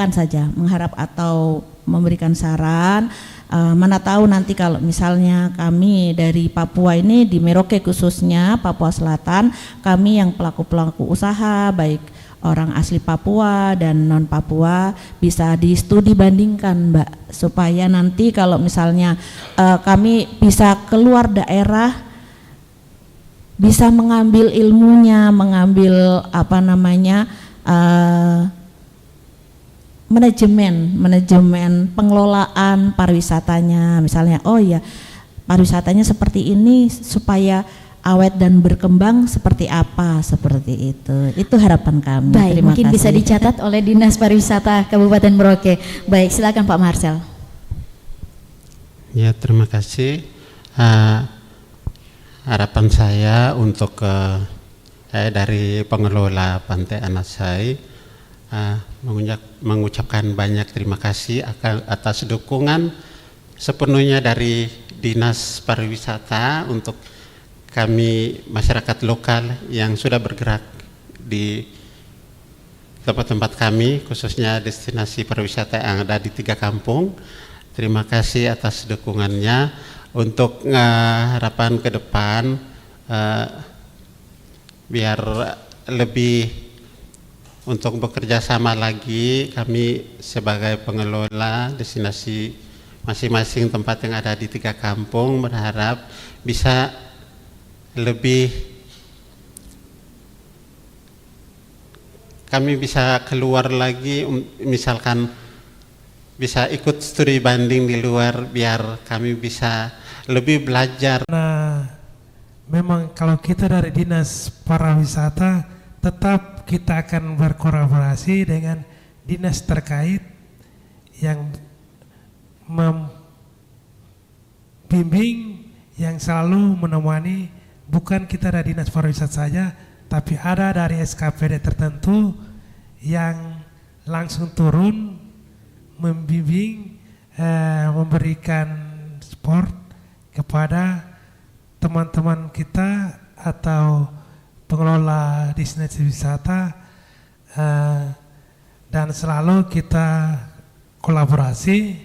atau memberikan saran, mana tahu nanti kalau misalnya kami dari Papua ini di Merauke khususnya Papua Selatan, kami yang pelaku-pelaku usaha baik orang asli Papua dan non Papua bisa di studi bandingkan Mbak, supaya nanti kalau misalnya kami bisa keluar daerah, bisa mengambil ilmunya, mengambil manajemen pengelolaan pariwisatanya, misalnya oh ya pariwisatanya seperti ini supaya awet dan berkembang seperti apa, seperti itu harapan kami. Baik, terima mungkin kasih. bisa dicatat oleh Dinas Pariwisata Kabupaten Merauke. Baik, silakan Pak Marcel. Ya, terima kasih. Harapan saya untuk dari pengelola Pantai Anasai, mengucapkan banyak terima kasih atas dukungan sepenuhnya dari Dinas Pariwisata untuk kami masyarakat lokal yang sudah bergerak di tempat-tempat kami, khususnya destinasi pariwisata yang ada di 3 kampung. Terima kasih atas dukungannya. Untuk harapan ke depan, biar lebih untuk bekerja sama lagi, kami sebagai pengelola destinasi masing-masing tempat yang ada di 3 kampung berharap bisa lebih, kami bisa keluar lagi, misalkan bisa ikut studi banding di luar biar kami bisa lebih belajar. Nah, memang kalau kita dari Dinas Pariwisata tetap kita akan berkolaborasi dengan dinas terkait yang membimbing, yang selalu menemani. Bukan kita dari Dinas Pariwisata saja, tapi ada dari SKPD tertentu yang langsung turun membimbing, memberikan support kepada teman-teman kita atau pengelola destinasi wisata, dan selalu kita kolaborasi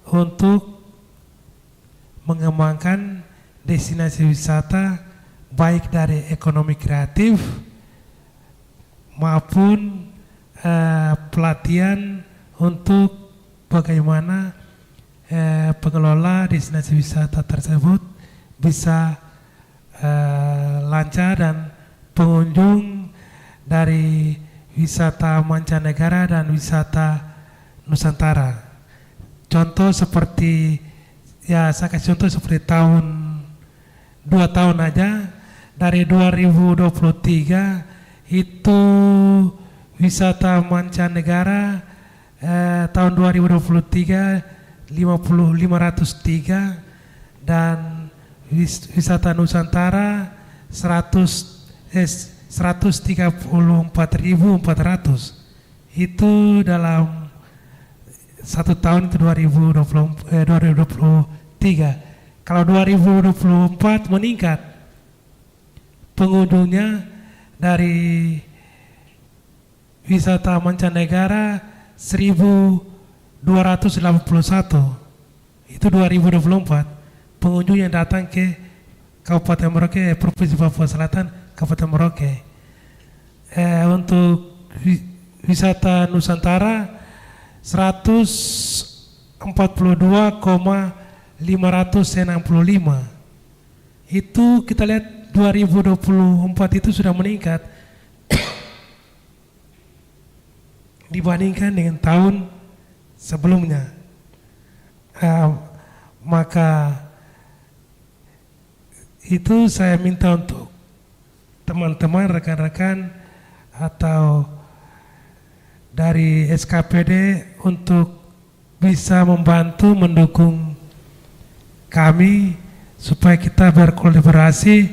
untuk mengembangkan destinasi wisata baik dari ekonomi kreatif maupun pelatihan untuk bagaimana pengelola destinasi wisata tersebut bisa lancar dan pengunjung dari wisata mancanegara dan wisata Nusantara. Contoh seperti, ya saya kasih contoh seperti 2 tahun aja, dari 2023 itu wisata mancanegara tahun 2023 503 dan wisata Nusantara 134.400. Itu dalam 1 tahun itu 2023. Kalau 2024 meningkat pengunjungnya dari wisata mancanegara 1.281. Itu 2024 pengunjung yang datang ke Kabupaten Merauke, Provinsi Papua Selatan, Kabupaten Merauke. Untuk wisata Nusantara 142,565. Itu kita lihat 2024 itu sudah meningkat dibandingkan dengan tahun sebelumnya. Maka itu saya minta untuk teman-teman, rekan-rekan atau dari SKPD untuk bisa membantu mendukung kami supaya kita berkolaborasi,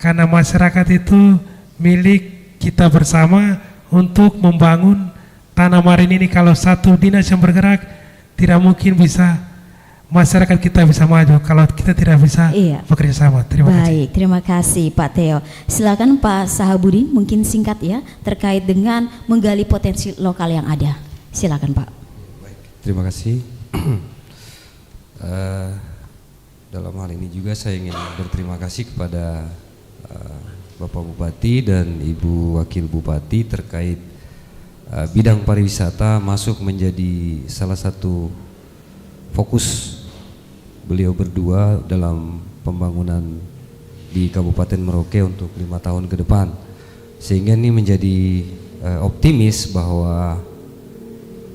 karena masyarakat itu milik kita bersama untuk membangun tanah marin ini. Kalau satu dinas yang bergerak, tidak mungkin bisa masyarakat kita bisa maju kalau kita tidak bisa bekerja sama. Terima kasih. Baik, terima kasih Pak Theo. Silakan Pak Sahabudin, mungkin singkat ya terkait dengan menggali potensi lokal yang ada. Silakan Pak. Baik, terima kasih. Dalam hal ini juga saya ingin berterima kasih kepada Bapak Bupati dan Ibu Wakil Bupati terkait bidang pariwisata masuk menjadi salah satu fokus beliau berdua dalam pembangunan di Kabupaten Merauke untuk 5 tahun ke depan, sehingga ini menjadi optimis bahwa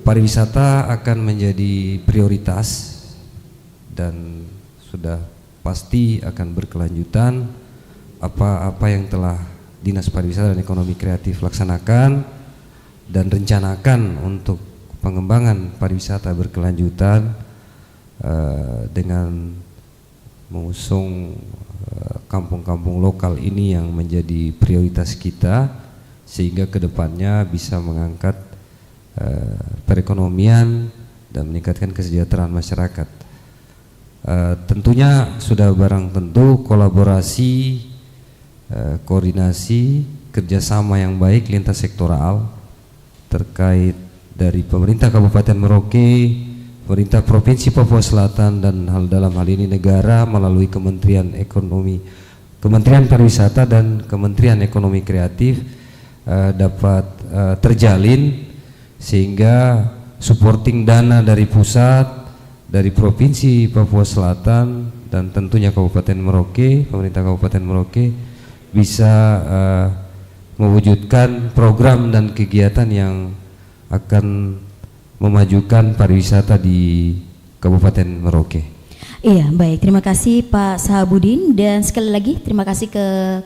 pariwisata akan menjadi prioritas dan sudah pasti akan berkelanjutan apa yang telah Dinas Pariwisata dan Ekonomi Kreatif laksanakan dan rencanakan untuk pengembangan pariwisata berkelanjutan dengan mengusung kampung-kampung lokal ini yang menjadi prioritas kita, sehingga kedepannya bisa mengangkat perekonomian dan meningkatkan kesejahteraan masyarakat. Tentunya sudah barang tentu kolaborasi, koordinasi, kerjasama yang baik lintas sektoral terkait dari pemerintah Kabupaten Merauke, pemerintah Provinsi Papua Selatan, dan dalam hal ini negara melalui Kementerian Ekonomi, Kementerian Pariwisata dan Kementerian Ekonomi Kreatif dapat terjalin, sehingga supporting dana dari pusat, dari Provinsi Papua Selatan dan tentunya Kabupaten Merauke, pemerintah Kabupaten Merauke bisa mewujudkan program dan kegiatan yang akan memajukan pariwisata di Kabupaten Merauke. Iya, baik. Terima kasih Pak Sahabudin, dan sekali lagi terima kasih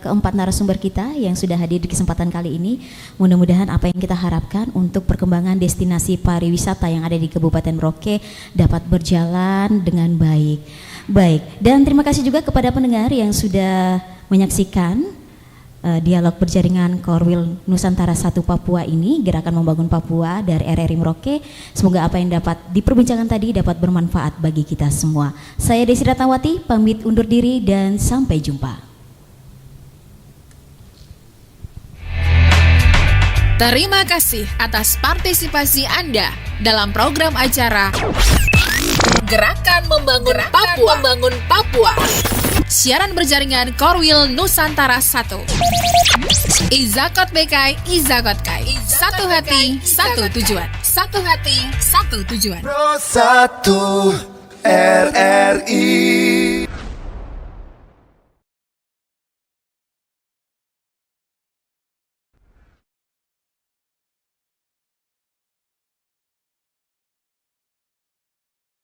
keempat narasumber kita yang sudah hadir di kesempatan kali ini. Mudah-mudahan apa yang kita harapkan untuk perkembangan destinasi pariwisata yang ada di Kabupaten Merauke dapat berjalan dengan baik. Baik, dan terima kasih juga kepada pendengar yang sudah menyaksikan dialog berjaringan Korwil Nusantara 1 Papua ini, Gerakan Membangun Papua dari RRI Merauke. Semoga apa yang dapat diperbincangkan tadi dapat bermanfaat bagi kita semua. Saya Desi Ratnawati pamit undur diri dan sampai jumpa. Terima kasih atas partisipasi Anda dalam program acara Gerakan Membangun Papua. Siaran berjaringan Korwil Nusantara 1. Izakot Bekai, Izakot Kai. Satu hati, satu tujuan. Satu hati, satu tujuan. Pro 1 RRI.